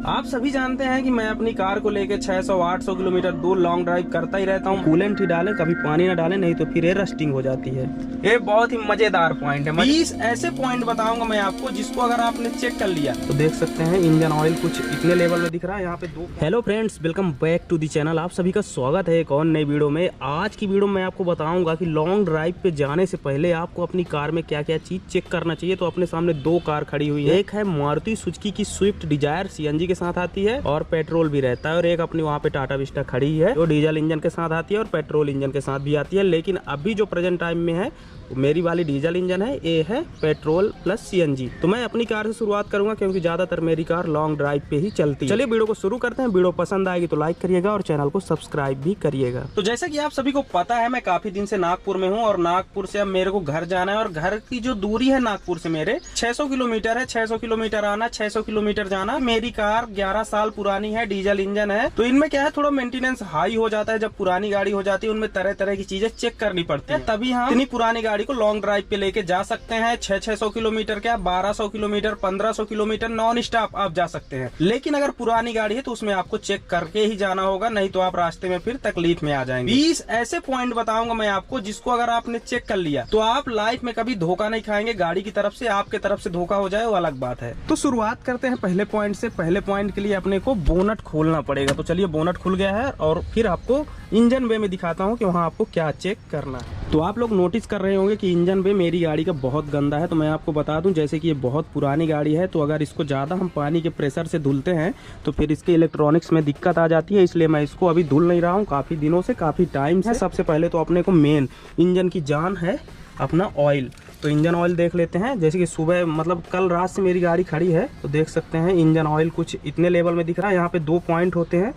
आप सभी जानते हैं कि मैं अपनी कार को लेके 600-800 किलोमीटर दूर लॉन्ग ड्राइव करता ही रहता हूँ। कूलेंट ही डालें, कभी पानी ना डालें, नहीं तो फिर ये रस्टिंग हो जाती है। ये बहुत ही मजेदार पॉइंट है। 20 ऐसे पॉइंट बताऊंगा मैं आपको जिसको अगर आपने चेक कर लिया तो देख सकते हैं इंजन ऑयल कुछ इतने लेवल में दिख रहा है। यहाँ पे दो। Hello friends, welcome back to the channel. आप सभी का स्वागत है एक और नई वीडियो में। आज की वीडियो में आपको बताऊंगा कि लॉन्ग ड्राइव पे जाने से पहले आपको अपनी कार में क्या क्या चीज चेक करना चाहिए। तो अपने सामने दो कार खड़ी हुई है। एक है मारुति सुजुकी की स्विफ्ट डिजायर, सीएनजी के साथ आती है और पेट्रोल भी रहता है, और एक अपनी वहाँ पे टाटा विस्टा खड़ी है जो डीजल इंजन के साथ आती है और पेट्रोल इंजन के साथ भी आती है। लेकिन अभी जो प्रेजेंट टाइम में है मेरी वाली डीजल इंजन है, ये है पेट्रोल प्लस सीएनजी। तो मैं अपनी कार से शुरुआत करूंगा क्योंकि ज्यादातर मेरी कार लॉन्ग ड्राइव पे ही चलती है। चलिए वीडियो को शुरू करते हैं। वीडियो पसंद आएगी तो लाइक करिएगा और चैनल को सब्सक्राइब भी करिएगा। तो जैसा कि आप सभी को पता है, मैं काफी दिन से नागपुर में हूँ और नागपुर से अब मेरे को घर जाना है, और घर की जो दूरी है नागपुर से मेरे 600 किलोमीटर है। 600 किलोमीटर आना, 600 किलोमीटर जाना। मेरी कार 11 साल पुरानी है, डीजल इंजन है। तो इनमें क्या है, थोड़ा मेंटेनेंस हाई हो जाता है। जब पुरानी गाड़ी हो जाती है उनमें तरह तरह की चीजें चेक करनी पड़ती है, तभी हम इतनी पुरानी गाड़ी को लॉन्ग ड्राइव पे लेके जा सकते हैं। 600 किलोमीटर क्या, 1200 किलोमीटर, 1500 किलोमीटर नॉन स्टॉप आप जा सकते हैं। लेकिन अगर पुरानी गाड़ी है तो उसमें आपको चेक करके ही जाना होगा, नहीं तो आप रास्ते में फिर तकलीफ में आ जाएंगे। 20 ऐसे पॉइंट बताऊंगा मैं आपको जिसको अगर आपने चेक कर लिया तो आप लाइफ में कभी धोखा नहीं खाएंगे। गाड़ी की तरफ से, आपके तरफ से धोखा हो जाए वो अलग बात है। तो शुरुआत करते हैं पहले पॉइंट से। पहले पॉइंट के लिए अपने को बोनट खोलना पड़ेगा। तो चलिए, बोनट खुल गया है और फिर आपको इंजन बे में दिखाता हूँ कि वहाँ आपको क्या चेक करना है। तो आप लोग नोटिस कर रहे होंगे कि इंजन बे मेरी गाड़ी का बहुत गंदा है। तो मैं आपको बता दूं, जैसे कि ये बहुत पुरानी गाड़ी है, तो अगर इसको ज़्यादा हम पानी के प्रेशर से धुलते हैं तो फिर इसके इलेक्ट्रॉनिक्स में दिक्कत आ जाती है। इसलिए मैं इसको अभी धुल नहीं रहा हूँ काफ़ी दिनों से, काफ़ी टाइम से। सबसे पहले तो अपने को मेन इंजन की जान है अपना ऑयल। तो इंजन ऑयल देख लेते हैं। जैसे कि सुबह मतलब कल रात से मेरी गाड़ी खड़ी है, तो देख सकते हैं इंजन ऑयल कुछ इतने लेवल में दिख रहा है। यहाँ पे 2 पॉइंट होते हैं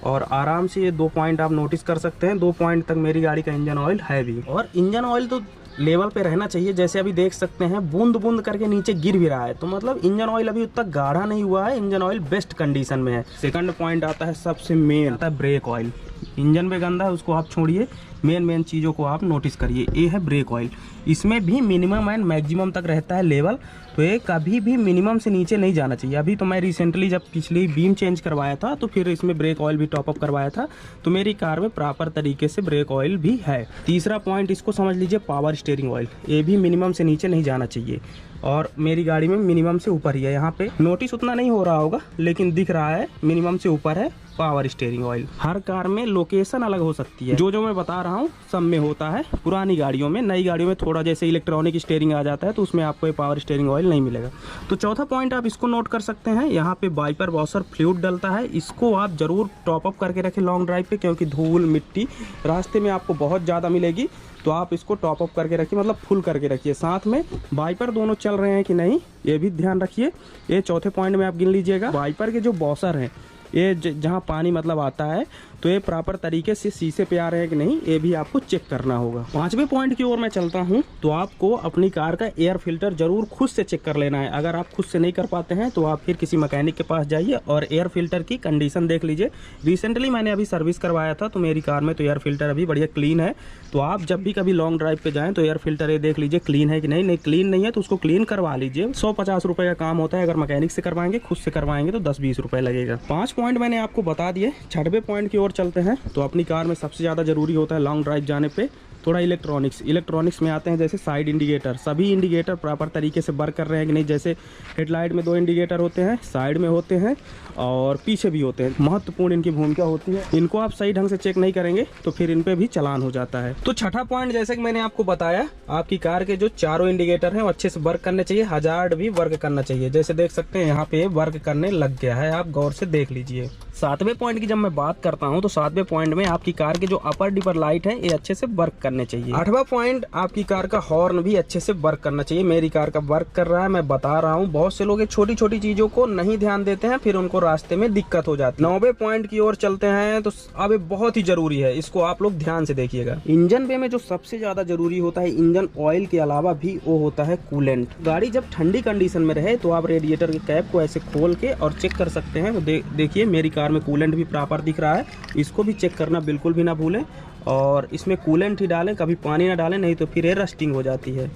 और आराम से ये 2 पॉइंट आप नोटिस कर सकते हैं। 2 पॉइंट तक मेरी गाड़ी का इंजन ऑयल है भी। और इंजन ऑयल तो लेवल पे रहना चाहिए। जैसे अभी देख सकते हैं बूंद बूंद करके नीचे गिर भी रहा है, तो मतलब इंजन ऑयल अभी उतना गाढ़ा नहीं हुआ है। इंजन ऑयल बेस्ट कंडीशन में है। सेकंड पॉइंट आता है, सबसे मेन आता है ब्रेक ऑयल। इंजन में गंदा है उसको आप छोड़िए, मेन चीज़ों को आप नोटिस करिए। ये है ब्रेक ऑयल। इसमें भी मिनिमम एंड मैक्सिमम तक रहता है लेवल, तो ये कभी भी मिनिमम से नीचे नहीं जाना चाहिए। अभी तो मैं रिसेंटली जब पिछली बीम चेंज करवाया था तो फिर इसमें ब्रेक ऑयल भी टॉपअप करवाया था, तो मेरी कार में प्रॉपर तरीके से ब्रेक ऑयल भी है। तीसरा पॉइंट इसको समझ लीजिए, पावर स्टीयरिंग ऑयल। ये भी मिनिमम से नीचे नहीं जाना चाहिए और मेरी गाड़ी में मिनिमम से ऊपर ही है। यहाँ पे नोटिस उतना नहीं हो रहा होगा लेकिन दिख रहा है मिनिमम से ऊपर है पावर स्टीयरिंग ऑयल। हर कार में लोकेशन अलग हो सकती है, जो मैं बता रहा हूँ सब में होता है। पुरानी गाड़ियों में, नई गाड़ियों में थोड़ा जैसे इलेक्ट्रॉनिक स्टीयरिंग आ जाता है तो उसमें आपको ये पावर स्टीयरिंग ऑयल नहीं मिलेगा। तो चौथा पॉइंट आप इसको नोट कर सकते हैं। यहाँ पे वाइपर वॉशर फ्लूइड डलता है, इसको आप जरूर टॉपअप करके रखें लॉन्ग ड्राइव पे, क्योंकि धूल मिट्टी रास्ते में आपको बहुत ज़्यादा मिलेगी। तो आप इसको टॉपअप करके रखिए, मतलब फुल करके रखिए। साथ में वाइपर दोनों चल रहे हैं कि नहीं ये भी ध्यान रखिए। ये चौथे पॉइंट में आप गिन लीजिएगा। वाइपर के जो वॉशर हैं, ये जहाँ पानी मतलब आता है, तो ये प्रॉपर तरीके से शीशे पे आ रहे हैं कि नहीं, ये भी आपको चेक करना होगा। 5वें पॉइंट की ओर मैं चलता हूँ। तो आपको अपनी कार का एयर फिल्टर जरूर खुद से चेक कर लेना है। अगर आप खुद से नहीं कर पाते हैं तो आप फिर किसी मैकेनिक के पास जाइए और एयर फिल्टर की कंडीशन देख लीजिए। रिसेंटली मैंने अभी सर्विस करवाया था तो मेरी कार में तो एयर फिल्टर अभी बढ़िया क्लीन है। तो आप जब भी कभी लॉन्ग ड्राइव पे जाएँ तो एयर फिल्टर ये देख लीजिए क्लीन है कि नहीं। क्लीन नहीं है तो उसको क्लीन करवा लीजिए। 150 रुपये का काम होता है। अगर मैकेनिक से करवाएंगे, खुद से करवाएंगे तो 10-20 रुपये लगेगा। 5 पॉइंट मैंने आपको बता दिए। 6वें पॉइंट की ओर चलते हैं। तो अपनी कार में सबसे ज़्यादा ज़रूरी होता है लॉन्ग ड्राइव जाने पे थोड़ा इलेक्ट्रॉनिक्स में आते हैं। जैसे साइड इंडिकेटर, सभी इंडिकेटर प्रॉपर तरीके से वर्क कर रहे हैं कि नहीं। जैसे हेडलाइट में 2 इंडिकेटर होते हैं, साइड में होते हैं और पीछे भी होते हैं। महत्वपूर्ण इनकी भूमिका होती है। इनको आप सही ढंग से चेक नहीं करेंगे तो फिर इन पे भी चालान हो जाता है। तो 6ठा पॉइंट, जैसे कि मैंने आपको बताया, आपकी कार के जो चारों इंडिकेटर हैं वो अच्छे से वर्क करने चाहिए। हजार्ड भी वर्क करना चाहिए। जैसे देख सकते हैं यहाँ पे वर्क करने लग गया है, आप गौर से देख लीजिए। 7वें पॉइंट की जब मैं बात करता हूँ तो 7वें पॉइंट में आपकी कार के जो अपर डिपर लाइट है ये अच्छे से वर्क करने चाहिए। 8वां पॉइंट, आपकी कार का हॉर्न भी अच्छे से वर्क करना चाहिए। मेरी कार का वर्क कर रहा है, मैं बता रहा हूँ। बहुत से लोग छोटी छोटी चीजों को नहीं ध्यान देते हैं, फिर उनको रास्ते में दिक्कत हो जाती है। 9वें पॉइंट की ओर चलते हैं। तो अब बहुत ही जरूरी है, इसको आप लोग ध्यान से देखिएगा। इंजन बे में जो सबसे ज्यादा जरूरी होता है इंजन ऑयल के अलावा भी, वो होता है कूलेंट। गाड़ी जब ठंडी कंडीशन में रहे तो आप रेडिएटर के कैप को ऐसे खोल के और चेक कर सकते हैं। तो देखिए मेरी कार में कूलेंट भी प्रॉपर दिख रहा है। इसको भी चेक करना बिल्कुल भी ना भूलें और इसमें कूलेंट ही डालें, कभी पानी ना डालें, नहीं तो फिर ये रस्टिंग हो जाती है।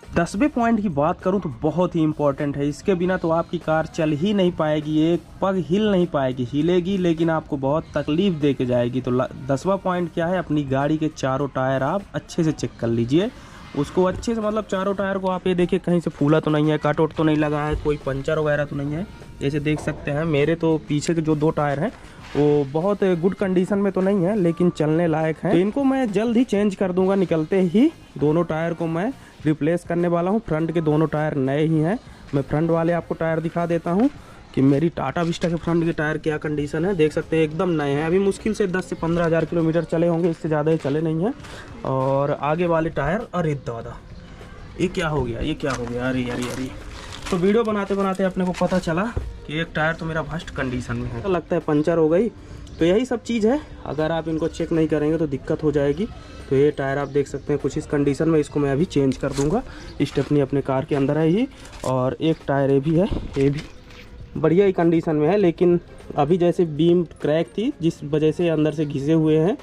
10वें पॉइंट की बात करूं तो बहुत ही इंपॉर्टेंट है। इसके बिना तो आपकी कार चल ही नहीं पाएगी, एक पग हिल नहीं पाएगी, हिलेगी लेकिन आपको बहुत तकलीफ दे के जाएगी। तो 10वां पॉइंट क्या है, अपनी गाड़ी के चारों टायर आप अच्छे से चेक कर लीजिए। उसको अच्छे से, मतलब चारों टायर को आप ये देखिए कहीं से फूला तो नहीं है, कट वट तो नहीं लगा है, कोई पंचर वगैरह तो नहीं है। जैसे देख सकते हैं मेरे तो पीछे के जो 2 टायर हैं वो बहुत गुड कंडीशन में तो नहीं है लेकिन चलने लायक है। तो इनको मैं जल्द ही चेंज कर दूंगा, निकलते ही दोनों टायर को मैं रिप्लेस करने वाला हूं। फ्रंट के दोनों टायर नए ही हैं। मैं फ्रंट वाले आपको टायर दिखा देता हूं कि मेरी टाटा विस्टा के फ्रंट के टायर क्या कंडीशन है। देख सकते हैं एकदम नए हैं, अभी मुश्किल से 10 से 15 हज़ार किलोमीटर चले होंगे, इससे ज़्यादा ही चले नहीं हैं। और आगे वाले टायर, अरे दादा ये क्या हो गया, ये क्या हो गया, अरे अरे अरे। तो वीडियो बनाते बनाते अपने को पता चला कि एक टायर तो मेरा भस्ट कंडीशन में है, तो लगता है पंचर हो गई। तो यही सब चीज़ है, अगर आप इनको चेक नहीं करेंगे तो दिक्कत हो जाएगी। तो ये टायर आप देख सकते हैं कुछ इस कंडीशन में, इसको मैं अभी चेंज कर दूंगा। स्टेपनी अपने कार के अंदर है ही, और एक टायर ये भी है, ये भी बढ़िया ही कंडीशन में है, लेकिन अभी जैसे बीम क्रैक थी जिस वजह से अंदर से घिसे हुए हैं,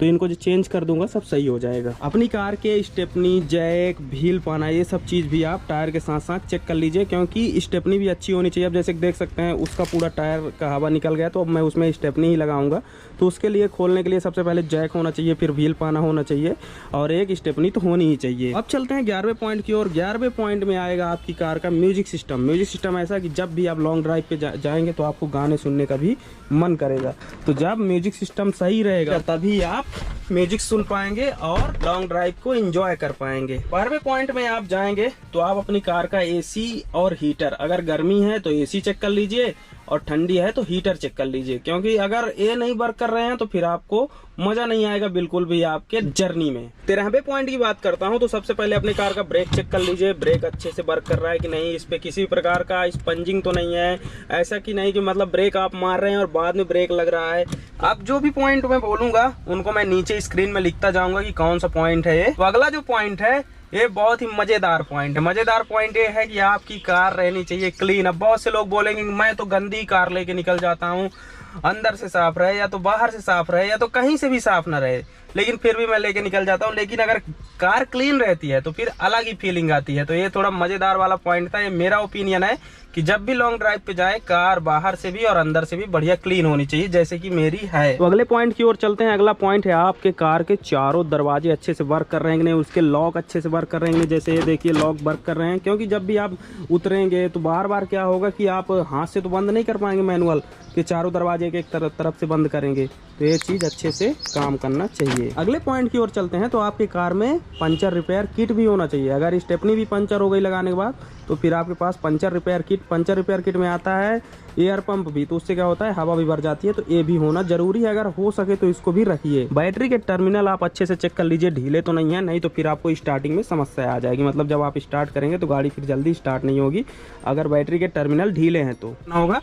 तो इनको जो चेंज कर दूंगा सब सही हो जाएगा। अपनी कार के स्टेपनी, जैक, व्हील पाना, ये सब चीज़ भी आप टायर के साथ साथ चेक कर लीजिए, क्योंकि स्टेपनी भी अच्छी होनी चाहिए। अब जैसे देख सकते हैं उसका पूरा टायर का हवा निकल गया, तो अब मैं उसमें स्टेपनी ही लगाऊंगा। तो उसके लिए खोलने के लिए सबसे पहले जैक होना चाहिए, फिर व्हील पाना होना चाहिए, और एक स्टेपनी तो होनी ही चाहिए। अब चलते हैं 11वें पॉइंट की ओर। 11वें पॉइंट में आएगा आपकी कार का म्यूजिक सिस्टम। म्यूजिक सिस्टम ऐसा कि जब भी आप लॉन्ग ड्राइव पे जाएंगे तो आपको गाने सुनने का भी मन करेगा। तो जब म्यूजिक सिस्टम सही रहेगा तभी आप म्यूजिक सुन पाएंगे और लॉन्ग ड्राइव को एंजॉय कर पाएंगे। 12वें पॉइंट में आप जाएंगे तो आप अपनी कार का एसी और हीटर, अगर गर्मी है तो एसी चेक कर लीजिए और ठंडी है तो हीटर चेक कर लीजिए, क्योंकि अगर ये नहीं वर्क कर रहे हैं तो फिर आपको मजा नहीं आएगा बिल्कुल भी आपके जर्नी में। 13वें पॉइंट की बात करता हूं तो सबसे पहले अपनी कार का ब्रेक चेक कर लीजिए, ब्रेक अच्छे से वर्क कर रहा है कि नहीं, इस पे किसी प्रकार का स्पंजिंग तो नहीं है, ऐसा कि नहीं कि मतलब ब्रेक आप मार रहे हैं और बाद में ब्रेक लग रहा है। अब जो भी पॉइंट मैं बोलूंगा उनको मैं नीचे स्क्रीन में लिखता जाऊंगा कि कौन सा पॉइंट है ये। तो अगला जो पॉइंट है ये बहुत ही मजेदार पॉइंट है। मजेदार पॉइंट ये है कि आपकी कार रहनी चाहिए क्लीन। अब बहुत से लोग बोलेंगे मैं तो गंदी कार लेके निकल जाता हूँ, अंदर से साफ रहे या तो बाहर से साफ रहे या तो कहीं से भी साफ ना रहे, लेकिन फिर भी मैं लेके निकल जाता हूँ। लेकिन अगर कार क्लीन रहती है तो फिर अलग ही फीलिंग आती है। तो ये थोड़ा मजेदार वाला पॉइंट था। ये मेरा ओपिनियन है कि जब भी लॉन्ग ड्राइव पे जाए कार बाहर से भी और अंदर से भी बढ़िया क्लीन होनी चाहिए, जैसे कि मेरी है। तो अगले पॉइंट की ओर चलते हैं। अगला पॉइंट है आपके कार के चारों दरवाजे अच्छे से वर्क कर रहे हैं कि नहीं, उसके लॉक अच्छे से वर्क कर रहे हैं। जैसे ये देखिए लॉक वर्क कर रहे हैं, क्योंकि जब भी आप उतरेंगे तो बार बार क्या होगा कि आप हाथ से तो बंद नहीं कर पाएंगे मैनुअल कि चारों दरवाजे एक तरफ से बंद करेंगे। तो ये चीज अच्छे से काम करना चाहिए। अगले पॉइंट की ओर चलते हैं। तो आपकी कार में पंचर रिपेयर किट भी होना चाहिए। अगर स्टेपनी भी पंचर हो गई लगाने के बाद तो फिर आपके पास पंचर रिपेयर किट में आता है एयर पंप भी, तो उससे क्या होता है हवा भी भर जाती है। तो ये भी होना जरूरी है, अगर हो सके तो इसको भी रखिए। बैटरी के टर्मिनल आप अच्छे से चेक कर लीजिए, ढीले तो नहीं है, नहीं तो फिर आपको स्टार्टिंग में समस्या आ जाएगी। मतलब जब आप स्टार्ट करेंगे तो गाड़ी फिर जल्दी स्टार्ट नहीं होगी अगर बैटरी के टर्मिनल ढीले हैं तो ना होगा।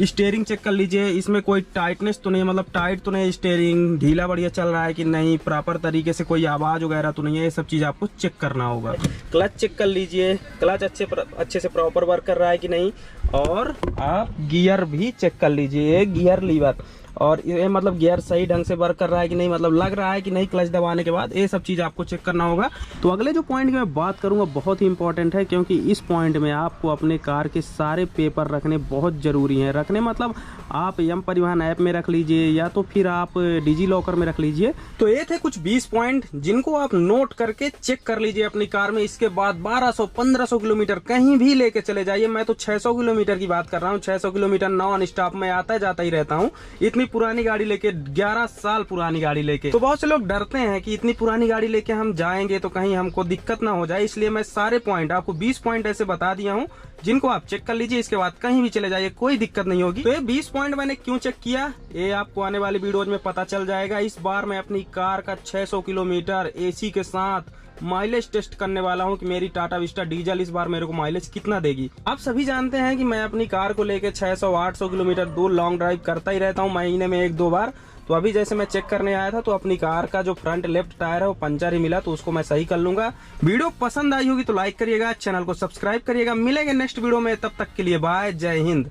स्टीयरिंग चेक कर लीजिए, इसमें कोई टाइटनेस तो नहीं, मतलब टाइट तो नहीं, स्टीयरिंग ढीला बढ़िया चल रहा है कि नहीं, प्रॉपर तरीके से कोई आवाज वगैरह तो नहीं है, ये सब चीज आपको चेक करना होगा। क्लच चेक कर लीजिए, क्लच अच्छे से प्रॉपर वर्क कर रहा है कि नहीं, और आप गियर भी चेक कर लीजिए, गियर लीवर और ये मतलब गियर सही ढंग से वर्क कर रहा है कि नहीं, मतलब लग रहा है कि नहीं क्लच दबाने के बाद, ये सब चीज़ आपको चेक करना होगा। तो अगले जो पॉइंट की मैं बात करूंगा बहुत ही इंपॉर्टेंट है, क्योंकि इस पॉइंट में आपको अपने कार के सारे पेपर रखने बहुत ज़रूरी हैं। रखने मतलब आप यम परिवहन ऐप में रख लीजिए या तो फिर आप डिजी लॉकर में रख लीजिए। तो ये थे कुछ 20 पॉइंट जिनको आप नोट करके चेक कर लीजिए अपनी कार में। इसके बाद 1200-1500 किलोमीटर कहीं भी लेके चले जाइए। मैं तो 600 किलोमीटर की बात कर रहा हूँ, 600 किलोमीटर नॉन स्टॉप में आता जाता ही रहता हूँ। इतनी पुरानी गाड़ी लेके, 11 साल पुरानी गाड़ी लेके। तो बहुत से लोग डरते हैं कि इतनी पुरानी गाड़ी लेके हम जाएंगे तो कहीं हमको दिक्कत ना हो जाए, इसलिए मैं सारे पॉइंट आपको 20 पॉइंट ऐसे बता दिया हूँ जिनको आप चेक कर लीजिए। इसके बाद कहीं भी चले जाइए, कोई दिक्कत नहीं होगी। तो ये 20 पॉइंट मैंने क्यों चेक किया ये आपको आने वाली वीडियोज में पता चल जाएगा। इस बार मैं अपनी कार का 600 किलोमीटर एसी के साथ माइलेज टेस्ट करने वाला हूं कि मेरी टाटा विस्टा डीजल इस बार मेरे को माइलेज कितना देगी। आप सभी जानते हैं कि मैं अपनी कार को लेके 600-800 किलोमीटर दूर लॉन्ग ड्राइव करता ही रहता हूं, महीने में 1-2 बार। तो अभी जैसे मैं चेक करने आया था तो अपनी कार का जो फ्रंट लेफ्ट टायर है वो पंचर ही मिला, तो उसको मैं सही कर लूंगा। वीडियो पसंद आई होगी तो लाइक करिएगा, चैनल को सब्सक्राइब करिएगा। मिलेंगे नेक्स्ट वीडियो में, तब तक के लिए बाय, जय हिंद।